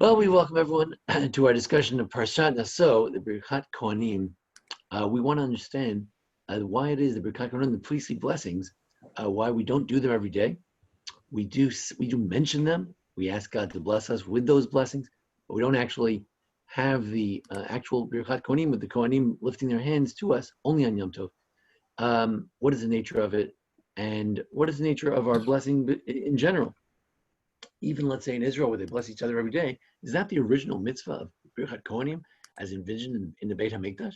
Well, we welcome everyone to our discussion of Parshat Naso, the Birkat Kohanim. We want to understand why it is the Birkat Kohanim, the priestly blessings, why we don't do them every day. We do mention them. We ask God to bless us with those blessings, but we don't actually have the actual Birkat Kohanim with the Kohanim lifting their hands to us only on Yom Tov. What is the nature of it, and what is the nature of our blessing in general? Even let's say in Israel, where they bless each other every day, is that the original mitzvah of Birkat Kohanim as envisioned in the Beit HaMikdash?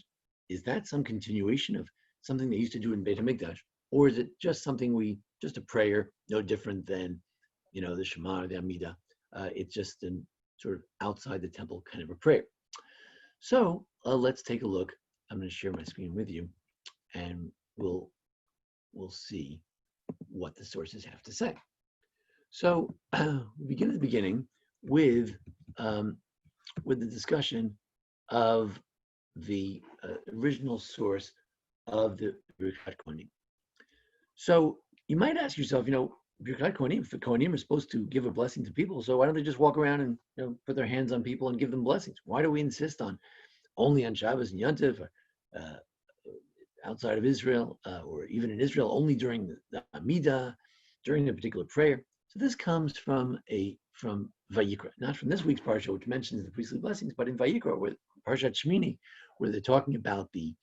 Is that some continuation of something they used to do in Beit HaMikdash? Or is it just something just a prayer, no different than, the Shema or the Amidah? It's just a sort of outside the temple kind of a prayer. So let's take a look. I'm going to share my screen with you, and we'll see what the sources have to say. So we begin at the beginning with the discussion of the original source of the Birkat Kohanim. So you might ask yourself, Birkat Kohanim, if the Kohanim are supposed to give a blessing to people, so why don't they just walk around and put their hands on people and give them blessings? Why do we insist on only on Shabbos and Yontif, outside of Israel, or even in Israel, only during the Amidah, during a particular prayer? So this comes from Vayikra, not from this week's parsha, which mentions the priestly blessings, but in Vayikra, where Parshat Shmini, where they're talking about the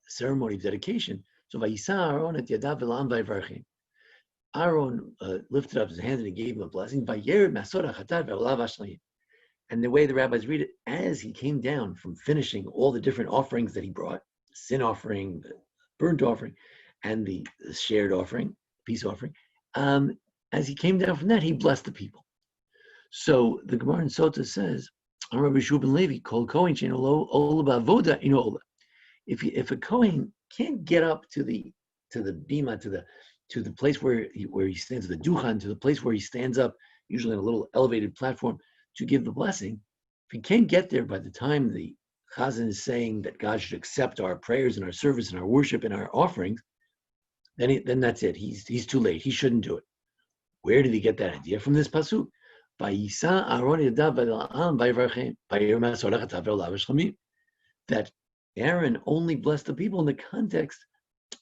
ceremony of dedication. So Vayisa Aaron et yadav v'lam vayvarchim. Aaron lifted up his hands and he gave him a blessing. Vayered masor hachatat ve'olav ashlayim. And the way the rabbis read it, as he came down from finishing all the different offerings that he brought, sin offering, the burnt offering, and the shared offering, peace offering, as he came down from that, he blessed the people. So the Gemara in Sota says, Rabbi Shubin Levi, Kol Kohen she'eino lo ola ba'avoda ino ola. If a Kohen can't get up to the bima, to the place where he stands, the duchan, to the place where he stands up, usually on a little elevated platform, to give the blessing, if he can't get there by the time the Chazan is saying that God should accept our prayers and our service and our worship and our offerings, then that's it. He's too late. He shouldn't do it. Where did he get that idea? From this pasuk. That Aaron only blessed the people in the context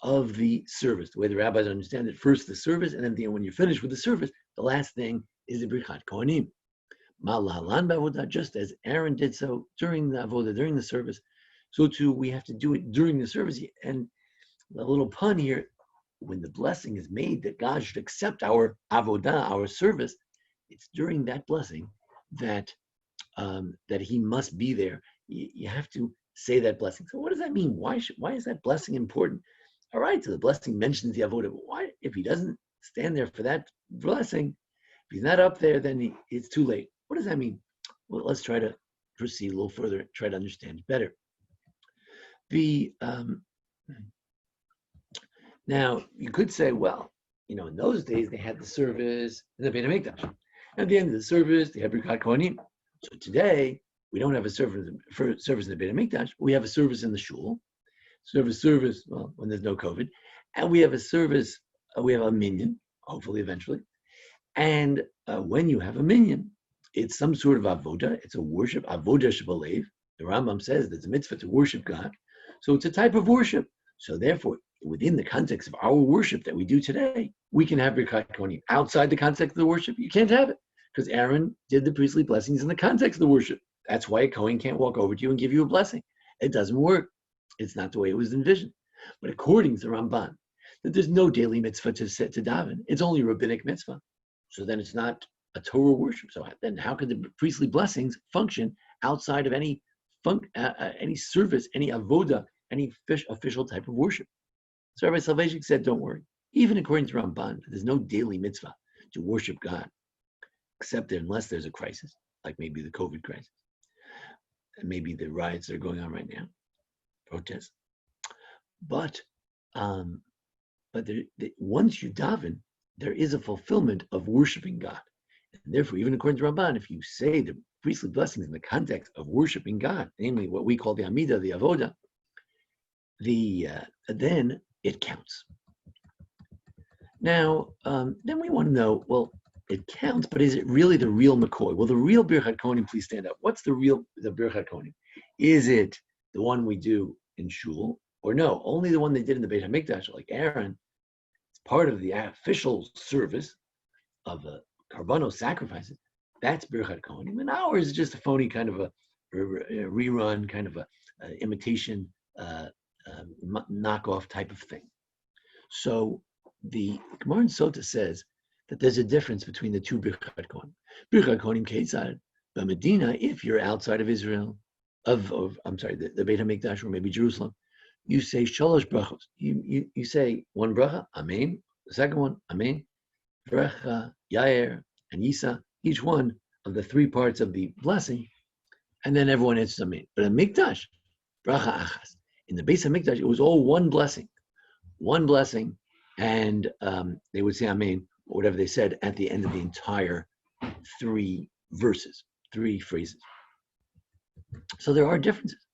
of the service. The way the rabbis understand it, first the service, and then when you're finished with the service, the last thing is the Birkat Kohanim. Just as Aaron did so during the avodah, during the service, so too we have to do it during the service. And a little pun here, when the blessing is made that God should accept our avodah, our service, it's during that blessing that He must be there. You have to say that blessing. So what does that mean? Why is that blessing important? All right, so the blessing mentions the avodah, but why, if he doesn't stand there for that blessing, if he's not up there, then it's too late. What does that mean? Well, let's try to proceed a little further, try to understand better. Now, you could say, well, in those days, they had the service in the Beit HaMikdash. At the end of the service, they had Birkat Kohanim. So today, we don't have a service in the Beit HaMikdash. We have a service in the shul. Service, well, when there's no COVID. And we have a service, we have a minyan, hopefully, eventually. And when you have a minyan, it's some sort of avodah. It's a worship, avodah shebalev. The Rambam says there's a mitzvah to worship God. So it's a type of worship. So therefore, within the context of our worship that we do today, we can have Birkat Kohanim. Outside the context of the worship, you can't have it, because Aaron did the priestly blessings in the context of the worship. That's why a Kohen can't walk over to you and give you a blessing. It doesn't work. It's not the way it was envisioned. But according to the Ramban, that there's no daily mitzvah to daven. It's only a rabbinic mitzvah. So then it's not a Torah worship. So then how could the priestly blessings function outside of any service, any avodah, any official type of worship? So Rabbi Soloveitchik said, don't worry. Even according to Ramban, there's no daily mitzvah to worship God, except unless there's a crisis, like maybe the COVID crisis, and maybe the riots that are going on right now, protests. But once you daven, there is a fulfillment of worshiping God. And therefore, even according to Ramban, if you say the priestly blessings in the context of worshiping God, namely what we call the Amidah, the Avodah, then it counts. Now, then we want to know, well, it counts, but is it really the real McCoy? Will the real Birkat Kohanim please stand up? What's the Birkat Kohanim? Is it the one we do in shul, or no, only the one they did in the Beit HaMikdash, like Aaron? It's part of the official service of the Karbanos sacrifices. That's Birkat Kohanim, and ours is just a phony kind of a rerun, kind of a imitation, knockoff type of thing. So the Gemara in Sota says that there's a difference between the two Birkat Kohanim. Birkat Kohanim Ketzad, but Medina, if you're outside of Israel, the Beit HaMikdash, or maybe Jerusalem, you say Shalosh Brachos. You say one bracha, Amen. The second one, Amen. Bracha, Yair, and Yisa, each one of the three parts of the blessing, and then everyone answers Amen. But in Mikdash, Bracha Achas. In the Beis HaMikdash, it was all one blessing, and they would say Amen, or whatever they said at the end of the entire three phrases. So there are differences.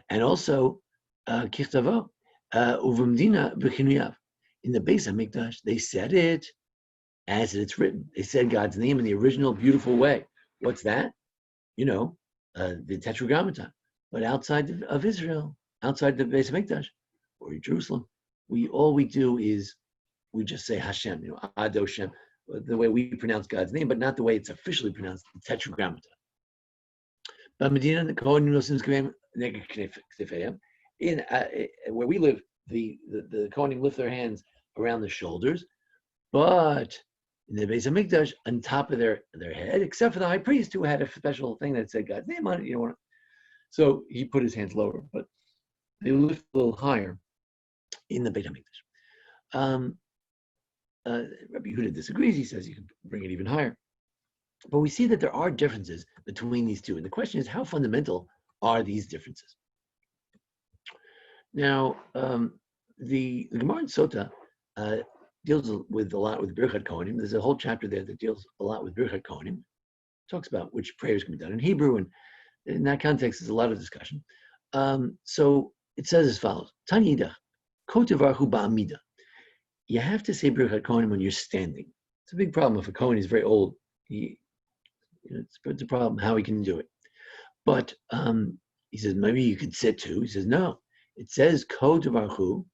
And also, Kichtavo, Uvumdina B'chinuyav. In the Beis HaMikdash, they said it as it's written. They said God's name in the original beautiful way. What's that? The Tetragrammaton. But outside of Israel, outside the Beis HaMikdash, or Jerusalem, all we do is we just say Hashem, Ad Hashem, the way we pronounce God's name, but not the way it's officially pronounced, the Tetragrammaton. But Medina, the Kohanim Nosim K'nefeihem, where we live, the Kohanim lift their hands around the shoulders, but in the Beis HaMikdash, on top of their head, except for the high priest, who had a special thing that said God's name on it. So he put his hands lower, but they lift a little higher in the Beit HaMikdash. Rabbi Yehuda disagrees. He says you can bring it even higher. But we see that there are differences between these two. And the question is, how fundamental are these differences? Now, the Gemara in Sota deals a lot with Birkat Kohanim. There's a whole chapter there that deals a lot with Birkat Kohanim. Talks about which prayers can be done in Hebrew, and in that context, there's a lot of discussion. So it says as follows: Tanidach, Kotevarhu ba'amida. You have to say Birkat Kohanim when you're standing. It's a big problem if a Kohen is very old. It's a problem how he can do it. But he says maybe you could sit too. He says no. It says Kotevarhu,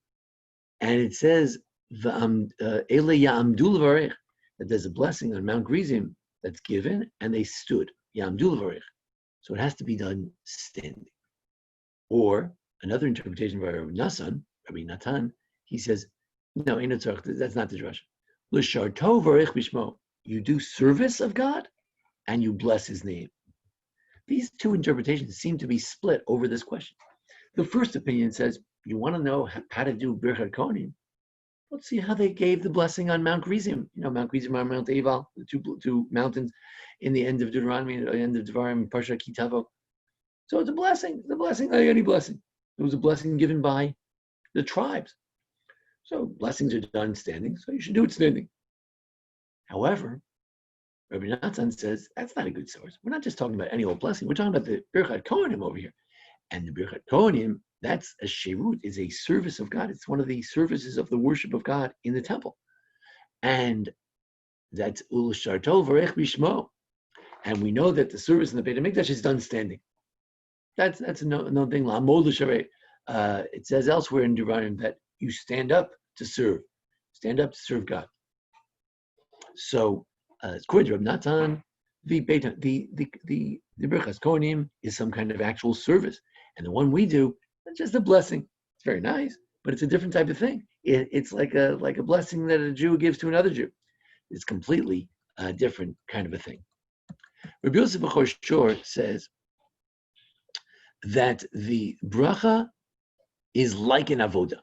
and it says that there's a blessing on Mount Gerizim that's given, and they stood. Ya'amdu l'varech. So it has to be done standing. Or another interpretation by Rabbi Natan, he says, no, that's not the drush. L'sharto varech bishmo. You do service of God, and you bless His name. These two interpretations seem to be split over this question. The first opinion says, you want to know how to do Birkat Kohanim? Let's see how they gave the blessing on Mount Gerizim. Mount Gerizim and Mount Eval, the two mountains in the end of Deuteronomy, the end of Devarim, Parsha Kitavo. So it's a blessing. It's a blessing like any blessing. It was a blessing given by the tribes. So blessings are done standing, so you should do it standing. However, Rabbi Natan says that's not a good source. We're not just talking about any old blessing. We're talking about the Birkat Kohanim over here. And the Birkat Kohanim, that's a shirut, is a service of God. It's one of the services of the worship of God in the temple. And that's ul sharto v'rech bishmo. And we know that the service in the Beit HaMikdash is done standing. That's another thing. It says elsewhere in Deuteronomy that you stand up to serve. Stand up to serve God. So, according to Rabbi Natan, the Birkas Kohanim is some kind of actual service. And the one we do, it's just a blessing. It's very nice, but it's a different type of thing. It's like a blessing that a Jew gives to another Jew. It's completely a different kind of a thing. Rabbi Yosef B'chor Shor says that the bracha is like an avoda.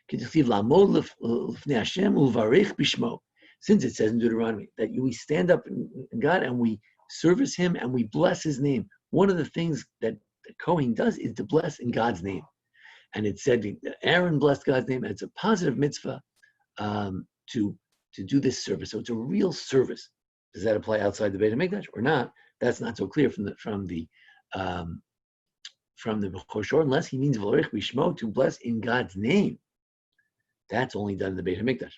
Since it says in Deuteronomy that we stand up in God and we service Him and we bless His name. One of the things that the Kohen does is to bless in God's name. And it said Aaron blessed God's name, and it's a positive mitzvah to do this service. So it's a real service. Does that apply outside the Beit HaMikdash or not? That's not so clear from the B'chor Shor, unless he means V'orech Bishmo, to bless in God's name. That's only done in the Beit HaMikdash.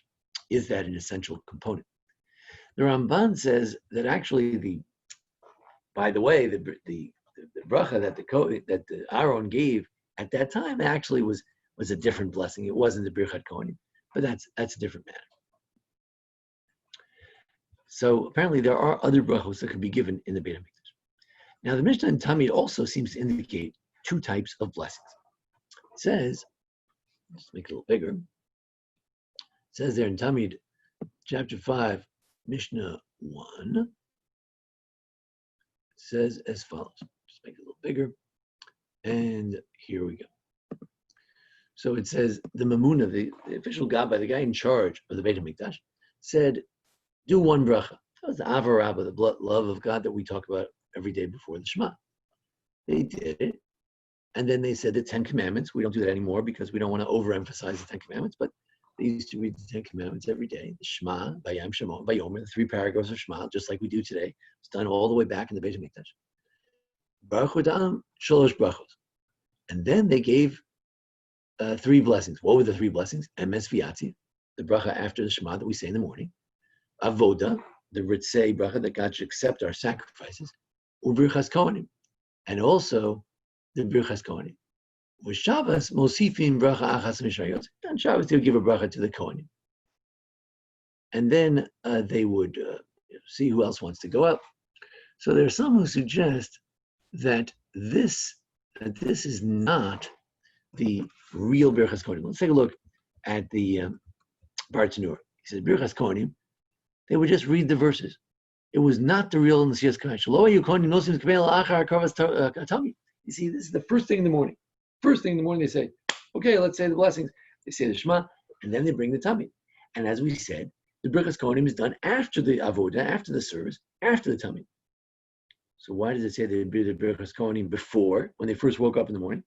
Is that an essential component? The Ramban says that actually by the way, the bracha that the Aaron gave at that time actually was a different blessing. It wasn't the Birkat Kohanim, but that's a different matter. So apparently there are other brachos that could be given in the Beit HaMikdash. Now the Mishnah in Tamid also seems to indicate two types of blessings. It says, just make it a little bigger. It says there in Tamid, chapter 5, Mishnah 1, it says as follows. Just make it a little bigger. And here we go. So it says, the Mamuna, the official Gabbai, the guy in charge of the Beit HaMikdash, said, do one bracha. That was the Ava Rabbah, the love of God that we talk about every day before the Shema. They did it. And then they said the 10 Commandments. We don't do that anymore because we don't want to overemphasize the 10 Commandments, but they used to read the 10 Commandments every day. The Shema, Bayam, Shema, Bayomer, the 3 paragraphs of Shema, just like we do today. It's done all the way back in the Beit HaMikdash. Baruch Hodam, Sholosh Brachos. And then they gave 3 blessings. What were the 3 blessings? Emeth V'yatzi, the bracha after the Shema that we say in the morning. Avoda, the Ritzei bracha that God should accept our sacrifices. Ubirchas Kohanim. And also the Birkas Kohanim. With Shabbos, Mosifim bracha achas mishrayot. On Shabbos, they would give a bracha to the Kohanim. And then they would see who else wants to go up. So there are some who suggest that this is not the real Birkas Kohanim. Let's take a look at the Bartanur. He says, Birkas Kohanim, they would just read the verses. It was not the real Nesias Kohanim. You see, this is the first thing in the morning. First thing in the morning, they say, okay, let's say the blessings. They say the Shema, and then they bring the Tamid. And as we said, the Birkas Kohanim is done after the Avodah, after the service, after the Tamid. So why does it say they did the Birkas Kohanim before, when they first woke up in the morning?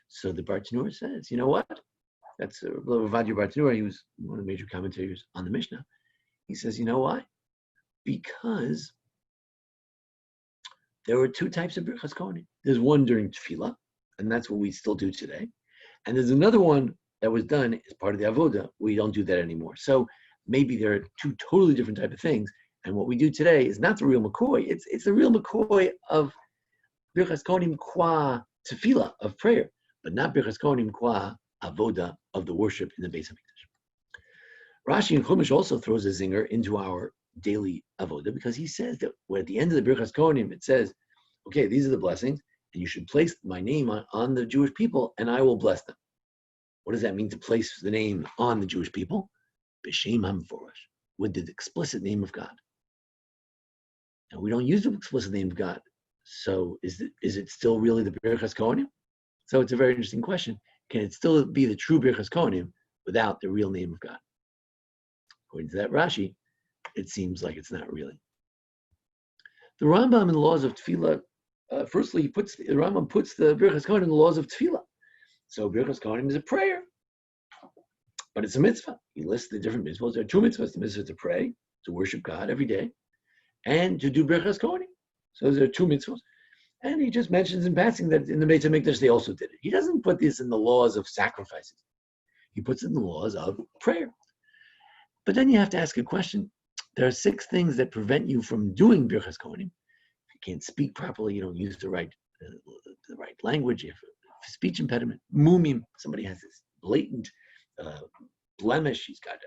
So the Bartanur says, you know what? That's Ravadia Bartanur. He was one of the major commentators on the Mishnah. He says, you know why? Because there were 2 types of Birkas Kohanim. There's one during Tefillah, and that's what we still do today. And there's another one that was done as part of the Avodah. We don't do that anymore. So maybe there are 2 totally different type of things. And what we do today is not the real McCoy. It's the real McCoy of Birkas Kohanim qua Tefillah, of prayer, but not Birkas Kohanim qua Avodah, of the worship in the Beis HaMikdash. Rashi and Chumash also throws a zinger into our daily avodah because he says that at the end of the Birkas Kohanim, it says, okay, these are the blessings, and you should place my name on the Jewish people, and I will bless them. What does that mean to place the name on the Jewish people? B'Shem HaMeforash, with the explicit name of God. And we don't use the explicit name of God. So is it still really the Birkas Kohanim? So it's a very interesting question. Can it still be the true Birkas Kohanim without the real name of God? According to that Rashi, it seems like it's not really. The Rambam in the laws of Tefillah, firstly, the Rambam puts the Birkas Kohanim in the laws of Tefillah. So Birkas Kohanim is a prayer, but it's a mitzvah. He lists the different mitzvahs. There are 2 mitzvahs. The mitzvah to pray, to worship God every day, and to do Birkas Kohanim. So there are 2 mitzvahs. And he just mentions in passing that in the Beit HaMikdash they also did it. He doesn't put this in the laws of sacrifices. He puts it in the laws of prayer. But then you have to ask a question. There are 6 things that prevent you from doing Birkas Kohanim. If you can't speak properly, you don't use the right language, you have a speech impediment. Mumim, somebody has this blatant blemish. He's got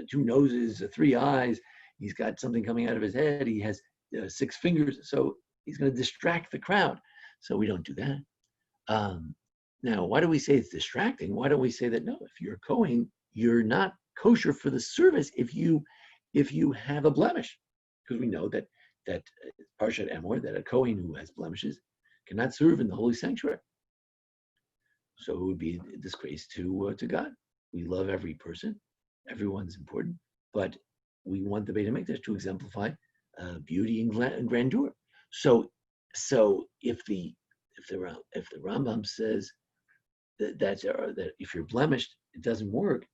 2 noses, 3 eyes. He's got something coming out of his head. He has 6 fingers. So he's going to distract the crowd. So we don't do that. Now, why do we say it's distracting? Why don't we say that, no, if you're a Kohen, you're not kosher for the service if you have a blemish, because we know that Parshat Emor, that a Kohen who has blemishes cannot serve in the holy sanctuary. So it would be a disgrace to God. We love every person, everyone's important, but we want the Beit HaMikdash to exemplify beauty and grandeur. So if the Rambam says that if you're blemished, it doesn't work,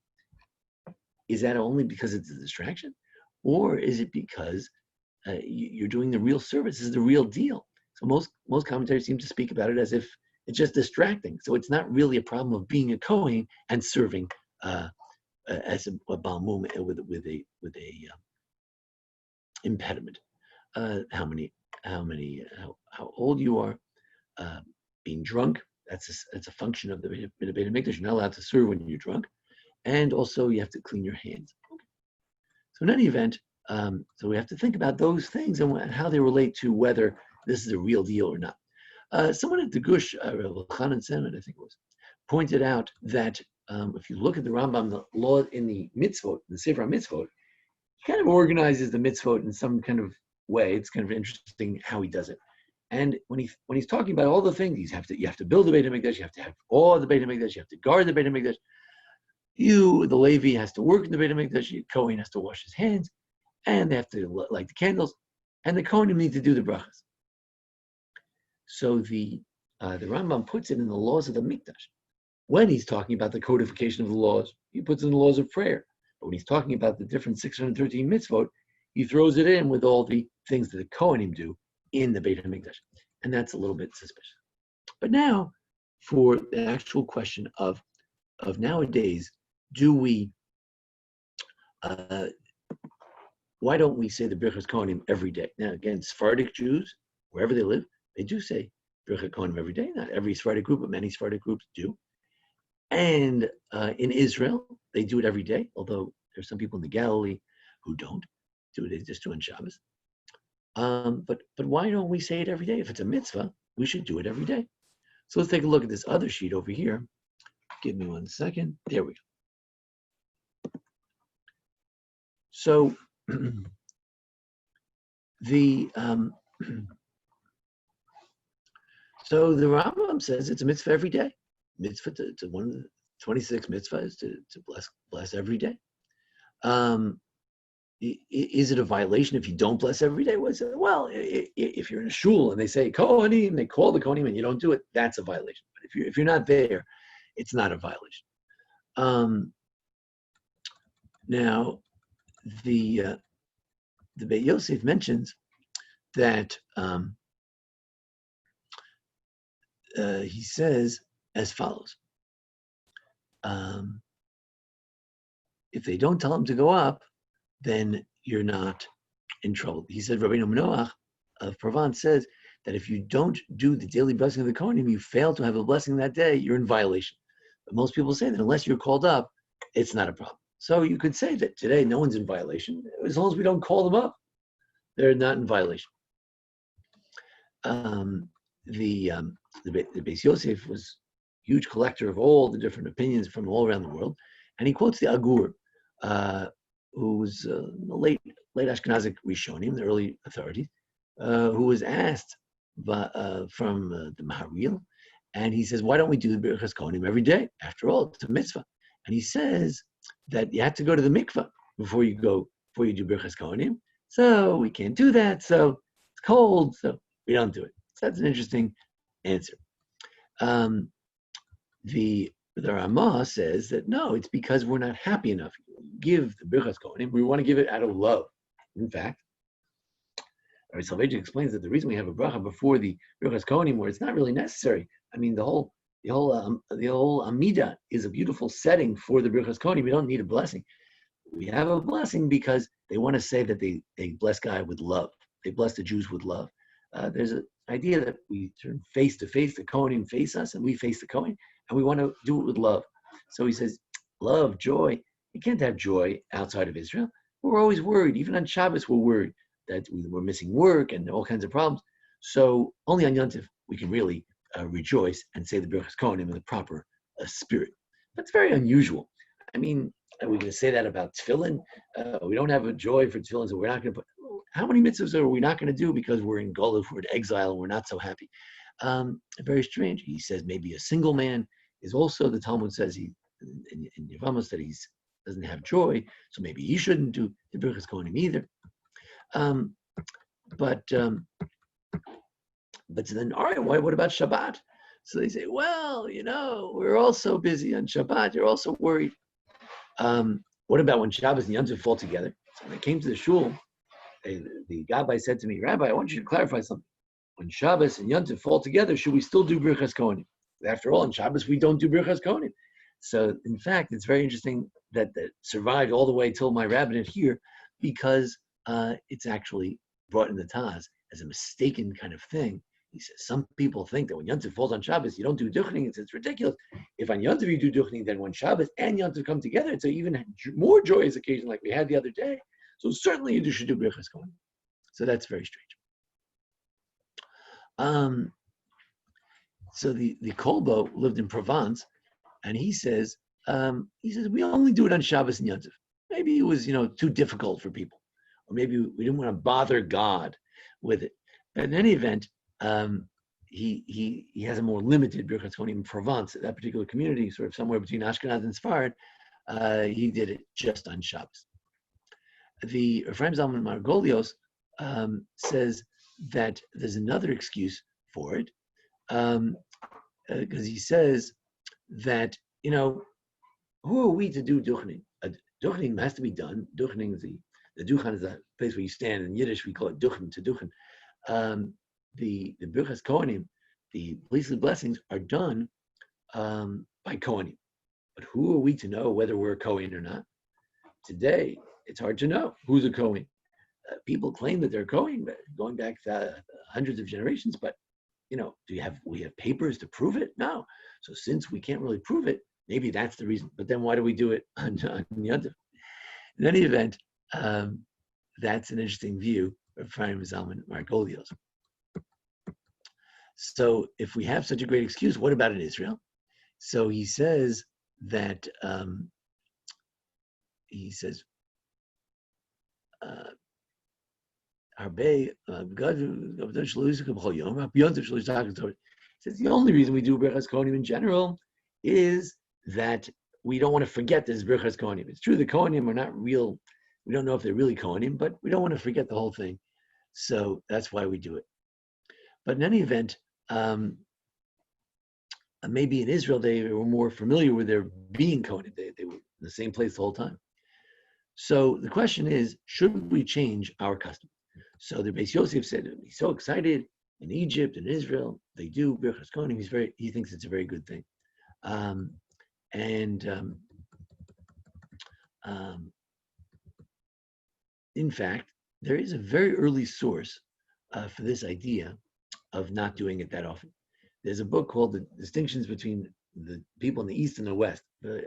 is that only because it's a distraction? Or is it because you're doing the real service? This is the real deal. So most commentators seem to speak about it as if it's just distracting. So it's not really a problem of being a Kohen and serving as a Baal Mum with a impediment. How old you are, being drunk. That's a function of the Beit HaMikdash. You're not allowed to serve when you're drunk, and also you have to clean your hands. Okay. So in any event, so we have to think about those things and how they relate to whether this is a real deal or not. Someone at the Gush, Chanan Semen, I think it was, pointed out that if you look at the Rambam, the law in the mitzvot, the Sefer HaMitzvot, he kind of organizes the mitzvot in some kind of way. It's kind of interesting how he does it. And when he's talking about all the things, you have to build the Beit HaMikdash, you have to have all the Beit HaMikdash, you have to guard the Beit HaMikdash. The Levi has to work in the Beit HaMikdash, the Kohen has to wash his hands, and they have to light the candles, and the Kohanim need to do the brachas. So the Rambam puts it in the laws of the Mikdash. When he's talking about the codification of the laws, he puts in the laws of prayer. But when he's talking about the different 613 mitzvot, he throws it in with all the things that the Kohanim do in the Beit HaMikdash. And that's a little bit suspicious. But now, for the actual question of nowadays, why don't we say the Birkat Kohanim every day? Now, again, Sephardic Jews, wherever they live, they do say Birkat Kohanim every day. Not every Sephardic group, but many Sephardic groups do. And in Israel, they do it every day, although there's some people in the Galilee who don't do it, they just do it on Shabbos. But why don't we say it every day? If it's a mitzvah, we should do it every day. So let's take a look at this other sheet over here. Give me 1 second. There we go. So so the Rambam says it's a mitzvah every day. Mitzvah to one of the 26 mitzvahs to bless every day. Is it a violation if you don't bless every day? Well, if you're in a shul and they say Kohanim, they call the Kohanim and you don't do it, that's a violation. But if you're not there, it's not a violation. Now, the Beit Yosef mentions that he says as follows: if they don't tell him to go up, then you're not in trouble. He said, Rabbi Noach of Provence says that if you don't do the daily blessing of the Kohanim, you fail to have a blessing that day, you're in violation. But most people say that unless you're called up, it's not a problem. So you could say that today no one's in violation. As long as we don't call them up, they're not in violation. The Beis Yosef was a huge collector of all the different opinions from all around the world. And he quotes the Agur, who was the late Ashkenazic Rishonim, the early authorities, who was asked from the Maharil, and he says, why don't we do the Birkat Kohanim every day? After all, it's a mitzvah. And he says that you have to go to the mikveh before you do Birkat Kohanim. So we can't do that. So it's cold, so we don't do it. So that's an interesting answer. The Ramah says that no, it's because we're not happy enough. Give the Birkat Kohanim, we want to give it out of love. In fact, Rabbi Soloveitchik explains that the reason we have a bracha before the Birkat Kohanim, where it's not really necessary. I mean, the whole Amida is a beautiful setting for the Birkat Kohanim. We don't need a blessing. We have a blessing because they want to say that they bless God with love. They bless the Jews with love. There's an idea that we turn face to face, the Kohanim face us, and we face the Kohen, and we want to do it with love. So he says, love, joy. You can't have joy outside of Israel. We're always worried. Even on Shabbos, we're worried that we're missing work and all kinds of problems. So only on Yontif we can really rejoice and say the Birkat Kohanim in the proper spirit. That's very unusual. I mean, are we going to say that about tefillin? We don't have a joy for tefillin, so we're not going to put. How many mitzvahs are we not going to do because we're in Goluf, we're in exile, and we're not so happy? Very strange. He says maybe a single man is also, the Talmud says in Yevamos that he doesn't have joy, so maybe he shouldn't do the Birkat Kohanim either. But then, all right, what about Shabbat? So they say, well, we're all so busy on Shabbat, you're also worried. What about when Shabbos and Yom Tov fall together? So when I came to the shul, the Gabbai said to me, Rabbi, I want you to clarify something. When Shabbos and Yom Tov fall together, should we still do Birkat Kohanim? After all, on Shabbos, we don't do Birkat Kohanim. So, in fact, it's very interesting that survived all the way till my rabbinate here, because it's actually brought in the Taz as a mistaken kind of thing. He says some people think that when Yom Tov falls on Shabbos, you don't do duchening. It's ridiculous. If on Yom Tov you do duchening, then when Shabbos and Yom Tov come together, it's an even more joyous occasion like we had the other day. So certainly you should do Birkat Kohanim. So that's very strange. So the Kolbo lived in Provence, and he says we only do it on Shabbos and Yom Tov. Maybe it was too difficult for people, or maybe we didn't want to bother God with it. But in any event, he has a more limited Birkat Kohanim in Provence, that particular community, sort of somewhere between Ashkenaz and Sphard. He did it just on Shabbos. The Ephraim Zalman Margolios says that there's another excuse for it, because he says that who are we to do duchening? Duchening has to be done. Duchening is the duchen is the place where you stand. In Yiddish, we call it duchen, to duchen. The Birkat Kohanim, the priestly blessings, are done by Kohanim. But who are we to know whether we're a Kohen or not? Today, it's hard to know who's a Kohen. People claim that they're Kohen, going back hundreds of generations, but we have papers to prove it? No. So since we can't really prove it, maybe that's the reason. But then why do we do it on Yom Tov? In any event, that's an interesting view of Ephraim Zalman Margolios. So if we have such a great excuse, what about in Israel? So he says that Rabbi says the only reason we do Birkat Kohanim in general is that we don't want to forget this Birkat Kohanim. It's true the Kohanim are not real. We don't know if they're really Kohanim, but we don't want to forget the whole thing. So that's why we do it. But in any event, maybe in Israel they were more familiar with their being Kohanim. They were in the same place the whole time. So the question is, should we change our custom? So the Beis Yosef said he's so excited in Egypt and Israel. They do Birkat Kohanim. He thinks it's a very good thing. In fact, there is a very early source for this idea of not doing it that often. There's a book called The Distinctions Between the People in the East and the West, and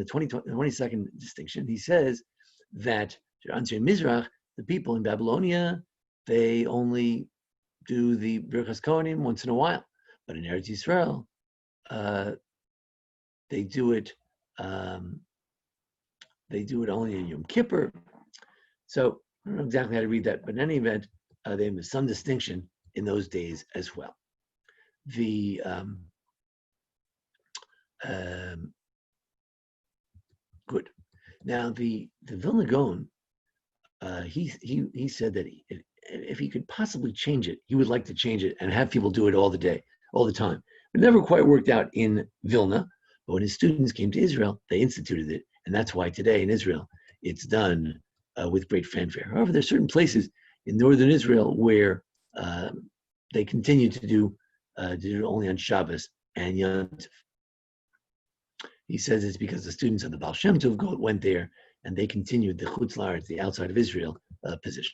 the 22nd distinction. He says that Anshei Mizrach, the people in Babylonia, they only do the Birkat Kohanim once in a while, but in Eretz Yisrael, they do it only in Yom Kippur. So I don't know exactly how to read that, but in any event, there was some distinction in those days as well. Good. Now the Vilna Gaon, he said that if he could possibly change it, he would like to change it and have people do it all the time. It never quite worked out in Vilna, but when his students came to Israel, they instituted it, and that's why today in Israel it's done with great fanfare. However, there are certain places in northern Israel where they continue to do it only on Shabbos and Yom Tov. He says it's because the students of the Baal Shem Tov went there and they continued the Chutz La'aretz, the outside of Israel position.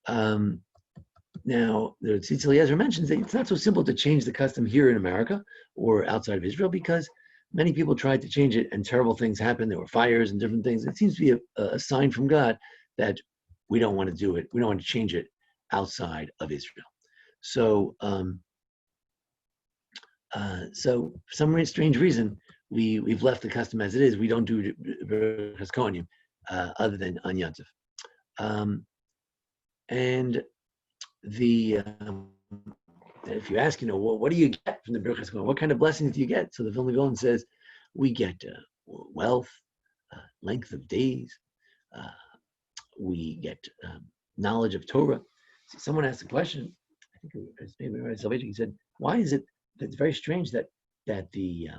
Now, the Tzitz Eliezer mentions that it's not so simple to change the custom here in America or outside of Israel because many people tried to change it and terrible things happened. There were fires and different things. It seems to be a sign from God that we don't want to do it. We don't want to change it outside of Israel. So, so for some strange reason, we've left the custom as it is. We don't do Birkat Kohanim other than on Yom Tov. And if you ask, what do you get from the Birkat Kohanim? What kind of blessings do you get? So the Vilna Gaon says, we get wealth, length of days. We get knowledge of Torah. So someone asked a question. I think it was maybe Rabbi Salvation. He said, "Why is it that it's very strange that the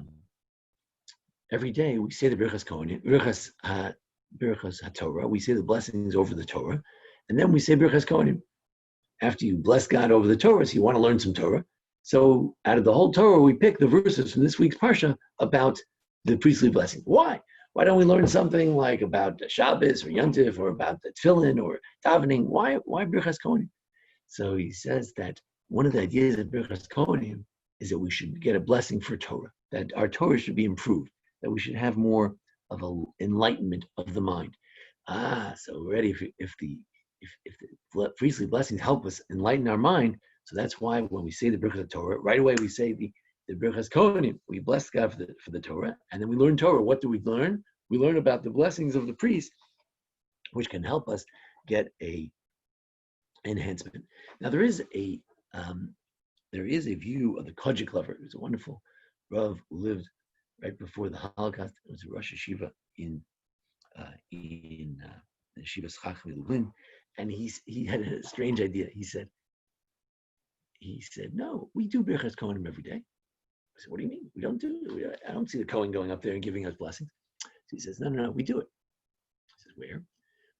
every day we say the Birkas Kohanim, Birkas HaTorah, we say the blessings over the Torah, and then we say Birkas Kohanim after you bless God over the Torah, so you want to learn some Torah. So out of the whole Torah, we pick the verses from this week's parsha about the priestly blessing. Why? Why don't we learn something like about Shabbos or Yontif or about the Tefillin or davening? Why Birkas Kohanim? So he says that one of the ideas of Birkas Kohanim is that we should get a blessing for Torah, that our Torah should be improved, that we should have more of an enlightenment of the mind. So already if the priestly blessings help us enlighten our mind, so that's why when we say the Birkat Torah, right away we say the Birkas Kohanim. We bless God for the Torah, and then we learn Torah. What do we learn? We learn about the blessings of the priest, which can help us get a enhancement. Now there is a view of the Kojic lover. It was a wonderful Rav who lived right before the Holocaust. It was a Rosh Yeshiva in the Yeshiva Chacham Lublin, and he had a strange idea. He said, no, we do Birkas Kohanim every day. I said, what do you mean? We don't do it. I don't see the Kohen going up there and giving us blessings. So he says, no, we do it. He says, where?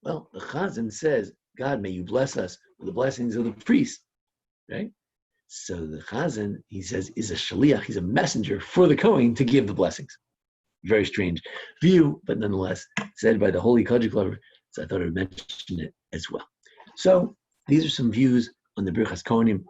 Well, the Chazan says, God, may you bless us with the blessings of the priest, right? So the Chazan, he says, is a shaliach. He's a messenger for the Kohen to give the blessings. Very strange view, but nonetheless said by the holy Kojic lover. So I thought I would mention it as well. So these are some views on the Birkas Kohanim.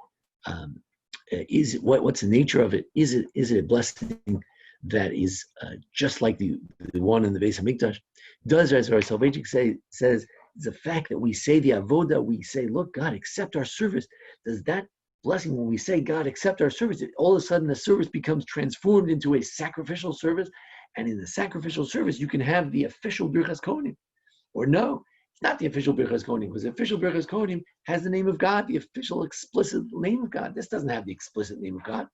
What's the nature of it? Is it a blessing that is just like the one in the Beis Hamikdash? Does, as our Soloveitchik says, the fact that we say the avoda, we say, look, God, accept our service. Does that blessing, when we say, God, accept our service, all of a sudden the service becomes transformed into a sacrificial service, and in the sacrificial service, you can have the official Birkas Kohanim. Or no, it's not the official Birkas Kohanim, because the official Birkas Kohanim has the name of God, the official explicit name of God. This doesn't have the explicit name of God.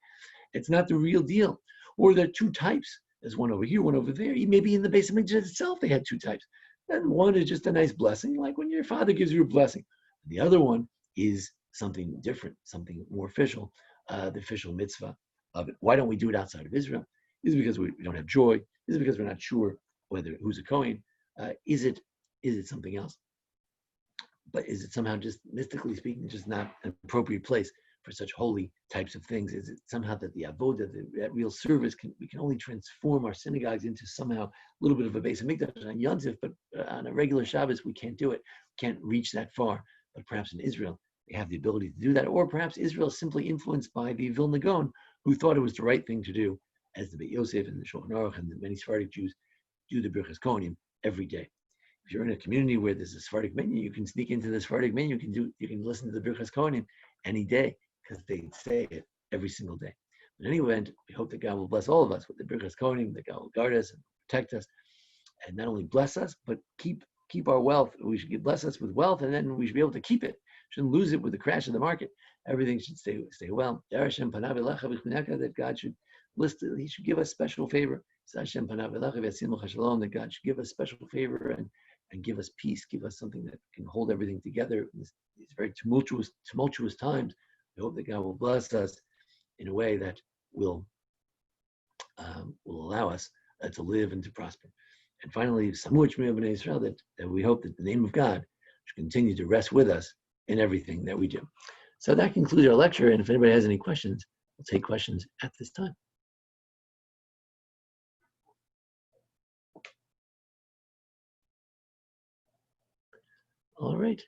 It's not the real deal. Or there are two types. There's one over here, one over there. Maybe in the Beis Hamikdash itself, they had two types. And one is just a nice blessing, like when your father gives you a blessing. The other one is something different, something more official, the official mitzvah of it. Why don't we do it outside of Israel? Is it because we don't have joy? Is it because we're not sure who's a Kohen? Is it something else? But is it somehow, just mystically speaking, just not an appropriate place for such holy types of things? Is it somehow that the avoda, that real service, we can only transform our synagogues into somehow a little bit of a Beis Hamikdash on Yontif, but on a regular Shabbos, we can't do it. We can't reach that far. But perhaps in Israel, we have the ability to do that. Or perhaps Israel is simply influenced by the Vilna Gaon, who thought it was the right thing to do, as the Beit Yosef and the Shulchan Aruch and the many Sephardic Jews do the Birkas Kohanim every day. If you're in a community where there's a Sephardic menu, you can sneak into the Sephardic menu. You can listen to the Birkas Kohanim any day, because they say it every single day. But in any event, we hope that God will bless all of us with the Birkas Kohanim, that God will guard us and protect us, and not only bless us, but keep our wealth. We should bless us with wealth, and then we should be able to keep it. Shouldn't lose it with the crash of the market. Everything should stay well. That God should He should give us special favor. That God should give us special favor and give us peace, give us something that can hold everything together in these very tumultuous times. We hope that God will bless us in a way that will allow us to live and to prosper. And finally, that we hope that the name of God should continue to rest with us in everything that we do. So that concludes our lecture, and if anybody has any questions, we'll take questions at this time. All right.